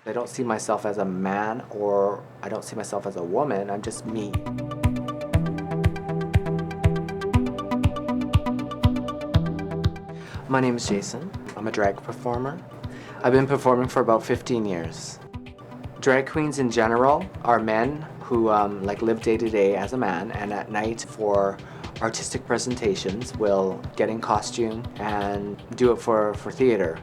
I don't see myself as a man or I don't see myself as a woman, I'm just me. My name is Jason. I'm a drag performer. I've been performing for about 15 years. Drag queens in general are men who live day to day as a man, and at night for artistic presentations will get in costume and do it for theater.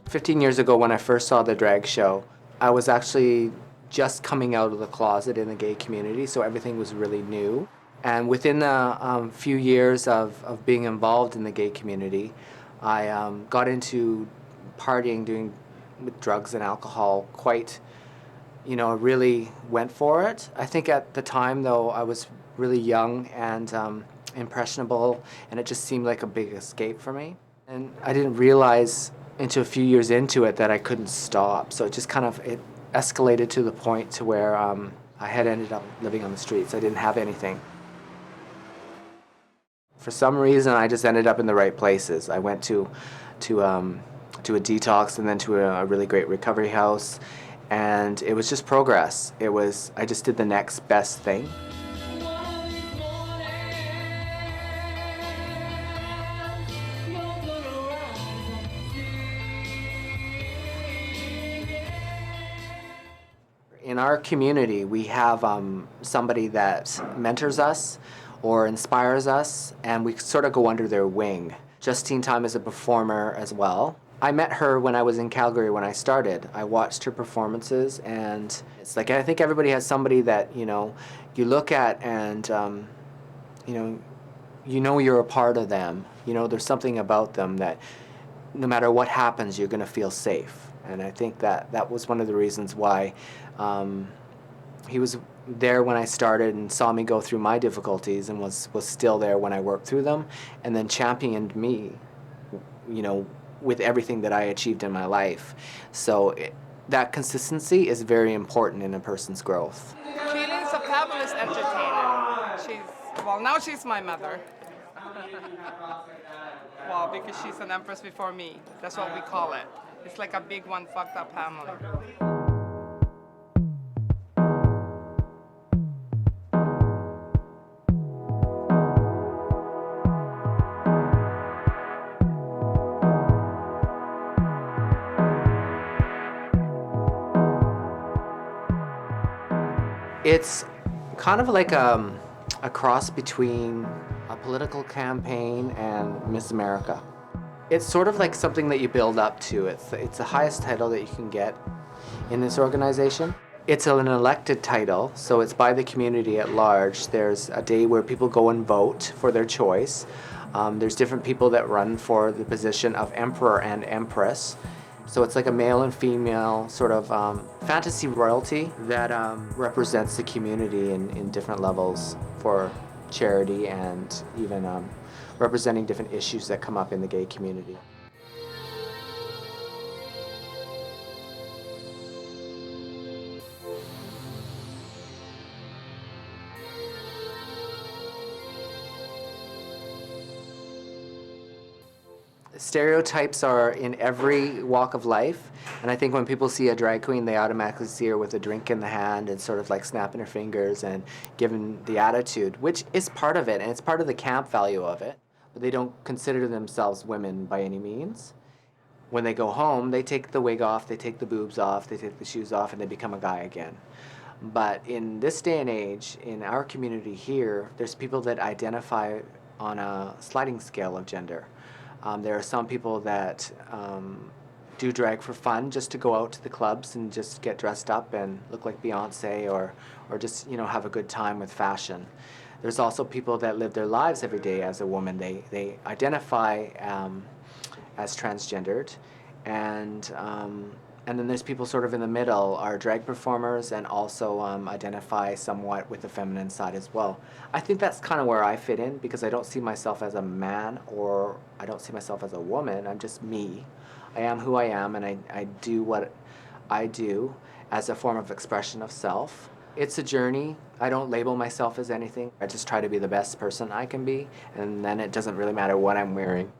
"15 years ago when I first saw the drag show, I was actually just coming out of the closet in the gay community, so everything was really new. And within a few years of being involved in the gay community, I got into partying, doing with drugs and alcohol quite, really went for it. I think at the time, though, I was really young and impressionable, and it just seemed like a big escape for me. And I didn't realize until a few years into it that I couldn't stop. So it just it escalated to the point to where I had ended up living on the streets. I didn't have anything. For some reason, I just ended up in the right places. I went to a detox and then to a really great recovery house, and it was just progress. I just did the next best thing. In our community, we have somebody that mentors us or inspires us, and we sort of go under their wing. Justine Time is a performer as well. I met her when I was in Calgary when I started. I watched her performances, and it's like I think everybody has somebody that you look at and you're a part of them. There's something about them that no matter what happens, you're going to feel safe. And I think that was one of the reasons why he was there when I started and saw me go through my difficulties and was still there when I worked through them, and then championed me, with everything that I achieved in my life. So that consistency is very important in a person's growth. Keely's a fabulous entertainer. Now she's my mother. Well, because she's an empress before me. That's what we call it. It's like a big one fucked up family. It's kind of like a cross between a political campaign and Miss America. It's sort of like something that you build up to. It's the highest title that you can get in this organization. It's an elected title, so it's by the community at large. There's a day where people go and vote for their choice. There's different people that run for the position of Emperor and Empress. So it's like a male and female sort of fantasy royalty that represents the community in different levels for charity and even representing different issues that come up in the gay community. Stereotypes are in every walk of life, and I think when people see a drag queen, they automatically see her with a drink in the hand and sort of like snapping her fingers and giving the attitude, which is part of it, and it's part of the camp value of it, but they don't consider themselves women by any means. When they go home, they take the wig off, they take the boobs off, they take the shoes off, and they become a guy again. But in this day and age, in our community here, there's people that identify on a sliding scale of gender. There are some people that do drag for fun, just to go out to the clubs and just get dressed up and look like Beyonce or just have a good time with fashion. There's also people that live their lives every day as a woman. They identify as transgendered, and then there's people sort of in the middle, are drag performers and also identify somewhat with the feminine side as well. I think that's kind of where I fit in, because I don't see myself as a man or I don't see myself as a woman. I'm just me. I am who I am, and I do what I do as a form of expression of self. It's a journey. I don't label myself as anything. I just try to be the best person I can be, and then it doesn't really matter what I'm wearing.